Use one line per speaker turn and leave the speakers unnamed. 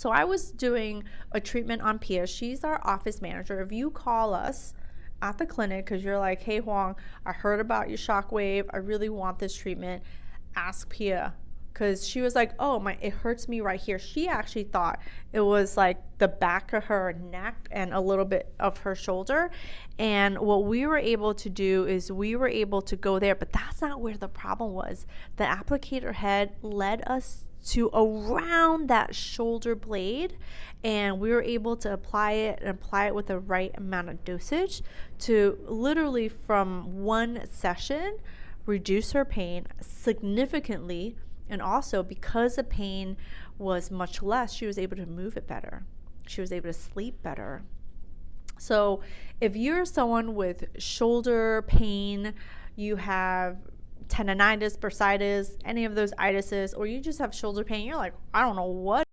So I was doing a treatment on Pia. She's our office manager. If you call us at the clinic because you're like, hey Huang, I heard about your Shockwave, I really want this treatment, ask Pia. Because she was like, oh, it hurts me right here. She actually thought it was like the back of her neck and a little bit of her shoulder. And what we were able to do is we were able to go there, but that's not where the problem was. The applicator head led us to around that shoulder blade, and we were able to apply it with the right amount of dosage to literally from one session reduce her pain significantly. And also, because the pain was much less, she was able to move it better. She was able to sleep better. So if you're someone with shoulder pain, you have tendonitis, bursitis, any of those itises, or you just have shoulder pain, you're like, I don't know what